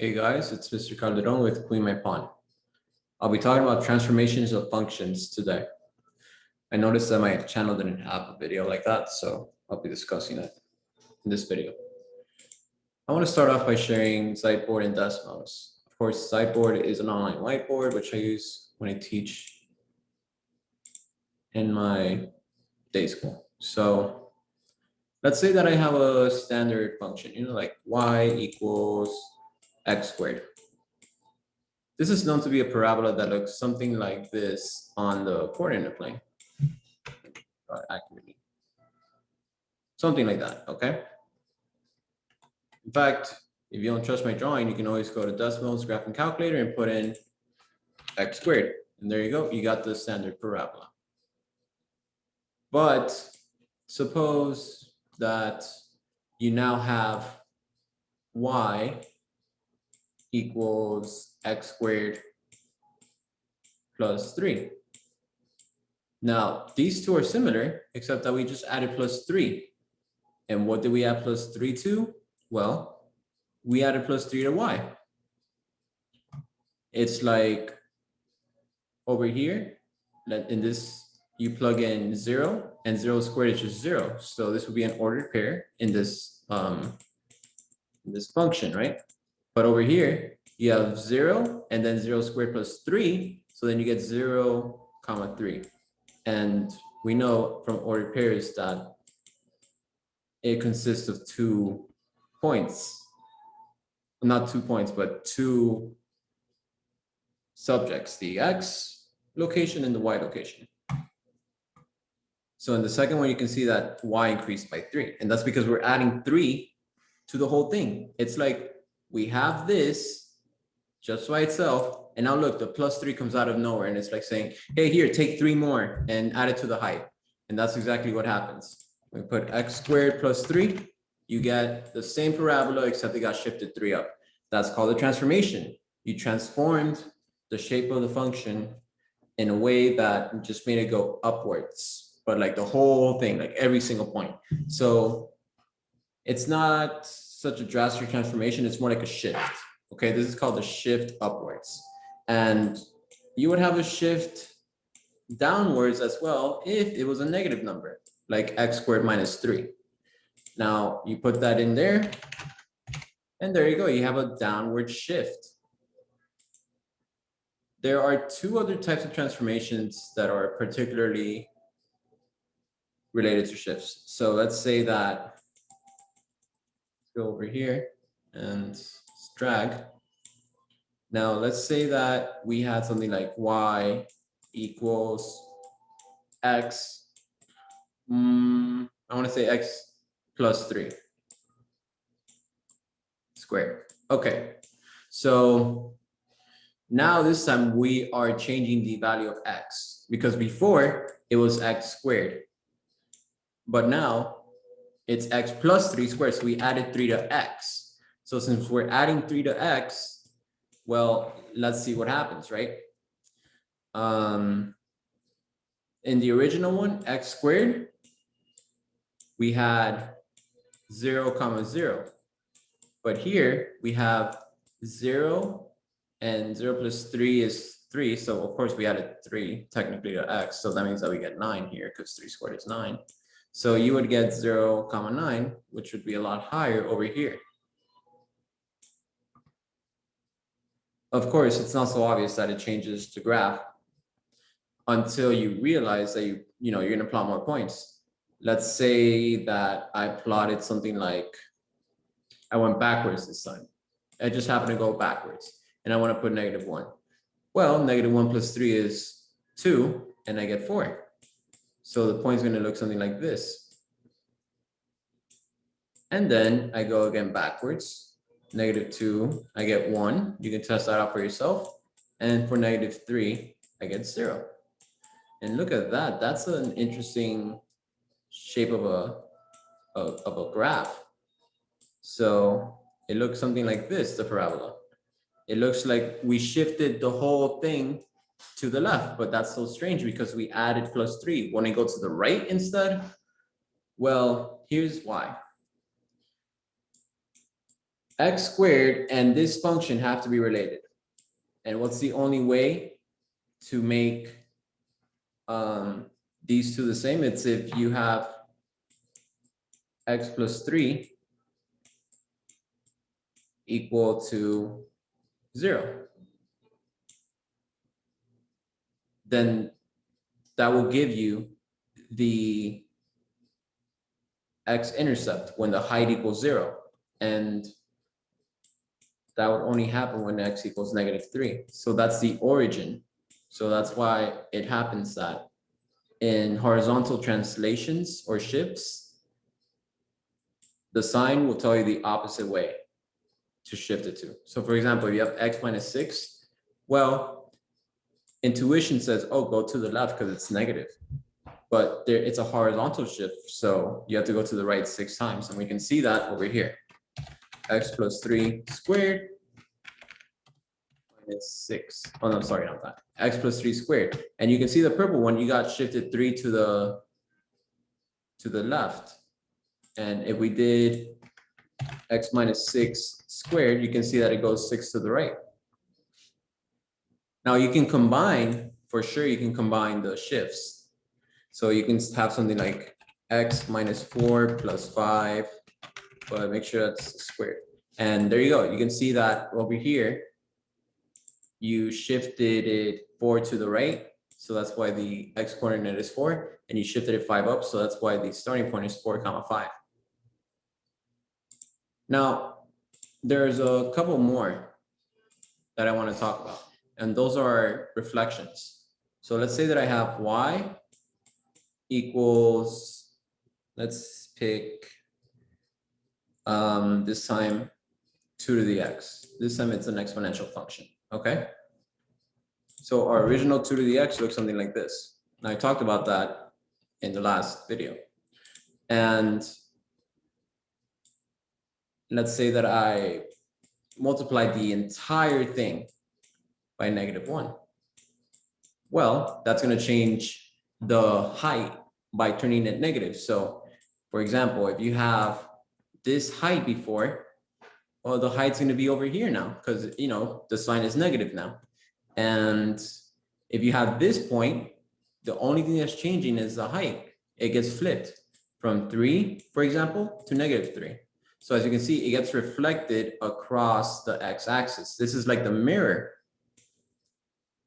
Hey guys, it's Mr. Calderon with Queen My Pawn. I'll be talking about transformations of functions today. I noticed that my channel didn't have a video like that, so I'll be discussing it in this video. I want to start off by sharing Sideboard and Desmos. Of course, Sideboard is an online whiteboard, which I use when I teach in my day school. So let's say that I have a standard function, like y equals x squared. This is known to be a parabola that looks something like this on the coordinate plane. Accurately. Something like that, okay? In fact, if you don't trust my drawing, you can always go to Desmos graphing calculator and put in x squared. And there you go, you got the standard parabola. But suppose that you now have y equals x squared plus 3. Now, these two are similar, except that we just added plus 3. And what did we add plus 3 to? Well, we added plus 3 to y. It's like over here, in this, you plug in 0, and 0 squared is just 0. So this would be an ordered pair in this function, right? But over here, you have 0, and then 0 squared plus 3. So then you get 0, 3. And we know from ordered pairs that it consists of 2 points. Not 2 points, but 2 subjects, the x location and the y location. So in the second one, you can see that y increased by 3. And that's because we're adding 3 to the whole thing. It's like we have this just by itself. And now look, the plus 3 comes out of nowhere. And it's like saying, hey, here, take 3 more and add it to the height. And that's exactly what happens. We put x squared plus 3. You get the same parabola, except it got shifted 3 up. That's called a transformation. You transformed the shape of the function in a way that just made it go upwards, but like the whole thing, like every single point. So it's not such a drastic transformation. It's more like a shift. Okay, this is called a shift upwards. And you would have a shift downwards as well if it was a negative number, like x squared minus 3. Now you put that in there, and there you go. You have a downward shift. There are 2 other types of transformations that are particularly related to shifts. So let's say that, let's go over here and drag. Now let's say that we had something like y equals x, I want to say x plus 3 squared. Okay, so now this time we are changing the value of x, because before it was x squared, but now it's x plus 3 squared. So we added 3 to x. So since we're adding 3 to x, well, let's see what happens, right? In the original one, x squared, we had 0, 0. But here we have 0, and 0 plus 3 is 3. So of course we added 3 technically to x. So that means that we get 9 here, because 3 squared is 9. So you would get 0, 9, which would be a lot higher over here. Of course, it's not so obvious that it changes the graph until you realize that you're going to plot more points. Let's say that I plotted something like, I went backwards this time. I just happened to go backwards, and I want to put -1. Well, -1 plus 3 is 2, and I get 4. So the point is going to look something like this. And then I go again backwards. -2, I get 1. You can test that out for yourself. And for -3, I get 0. And look at that. That's an interesting shape of a graph. So it looks something like this, the parabola. It looks like we shifted the whole thing to the left, but that's so strange because we added plus 3. When I go to the right instead, well, here's why. x squared and this function have to be related. And what's the only way to make these two the same? It's if you have x plus 3 equal to 0. Then that will give you the x-intercept when the height equals 0. And that would only happen when x equals -3. So that's the origin. So that's why it happens that in horizontal translations or shifts, the sign will tell you the opposite way to shift it to. So for example, if you have x minus 6, well, intuition says, oh, go to the left because it's negative. But there, it's a horizontal shift, so you have to go to the right 6 times. And we can see that over here. X plus 3 squared minus 6. Oh, no, sorry, not that. X plus 3 squared. And you can see the purple one, you got shifted 3 to the left. And if we did x minus 6 squared, you can see that it goes 6 to the right. Now you can combine, for sure, you can combine the shifts. So you can have something like x minus 4 plus 5, but make sure that's squared. And there you go. You can see that over here, you shifted it 4 to the right. So that's why the x coordinate is 4. And you shifted it 5 up. So that's why the starting point is 4, 5. Now, there's a couple more that I want to talk about. And those are reflections. So let's say that I have y equals, let's pick this time 2 to the x. This time it's an exponential function, okay? So our original 2 to the x looks something like this. And I talked about that in the last video. And let's say that I multiply the entire thing by -1. Well, that's going to change the height by turning it negative. So for example, if you have this height before, well, the height's going to be over here now because, you know, the sign is negative now. And if you have this point, the only thing that's changing is the height. It gets flipped from 3, for example, to -3. So as you can see, it gets reflected across the x-axis. This is like the mirror.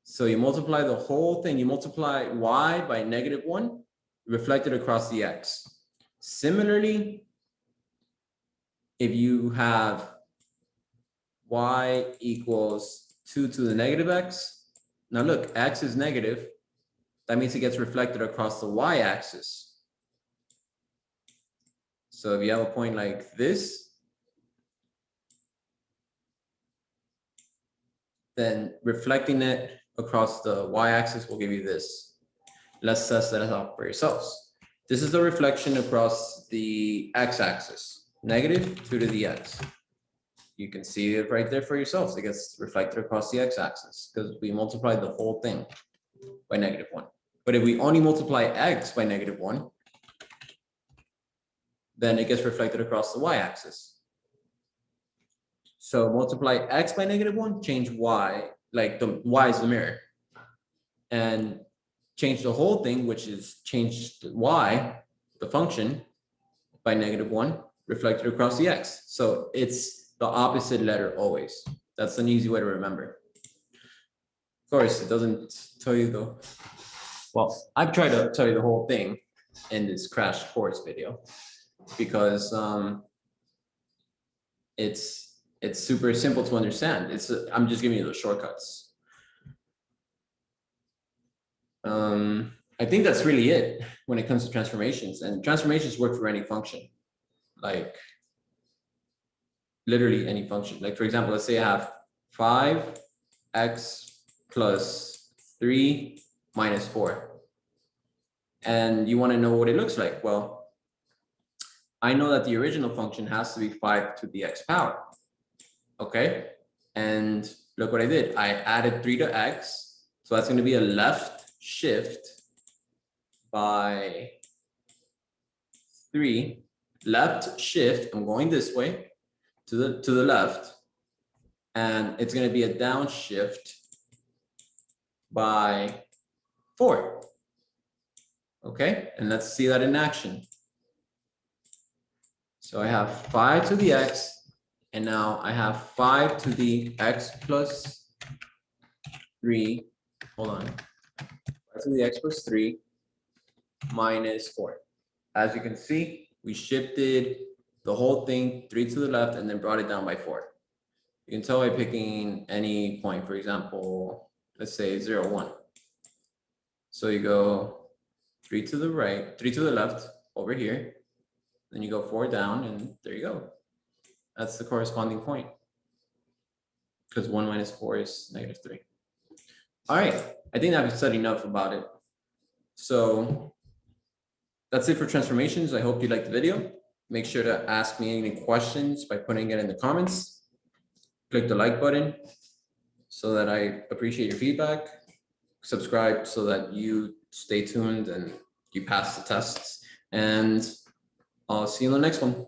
So you multiply the whole thing. You multiply y by -1, reflected across the x. Similarly, if you have y equals 2 to the -x, now look, x is negative. That means it gets reflected across the y-axis. So if you have a point like this, then reflecting it across the y-axis will give you this. Let's test that out for yourselves. This is the reflection across the x-axis, -2 to the x. You can see it right there for yourselves. It gets reflected across the x-axis because we multiplied the whole thing by -1. But if we only multiply x by -1, then it gets reflected across the y-axis. So multiply x by -1, change y, like the y is the mirror, and change the whole thing, which is change the y, the function, by -1, reflected across the x. So it's the opposite letter always. That's an easy way to remember. Of course, it doesn't tell you the, well, I've tried to tell you the whole thing in this crash course video because it's super simple to understand. I'm just giving you the shortcuts. I think that's really it when it comes to transformations, and transformations work for any function, like literally any function. Like for example, let's say I have 5x plus 3 minus 4. And you want to know what it looks like. Well, I know that the original function has to be 5 to the x power. Okay. And look what I did. I added 3 to x. So that's going to be a left shift by 3. Left shift, I'm going this way to the left, and it's going to be a downshift by 4. Okay, and let's see that in action. So I have 5 to the x, and now I have 5 to the x plus 3. Hold on. 5 to the x plus 3 minus 4. As you can see, we shifted the whole thing 3 to the left and then brought it down by 4. You can tell by picking any point, for example, let's say 0, 1. So you go 3 to the right, 3 to the left over here. Then you go 4 down, and there you go. That's the corresponding point. Because 1 minus 4 is -3. All right, I think I've said enough about it. So that's it for transformations. I hope you liked the video. Make sure to ask me any questions by putting it in the comments. Click the like button so that I appreciate your feedback. Subscribe so that you stay tuned and you pass the tests. And I'll see you in the next one.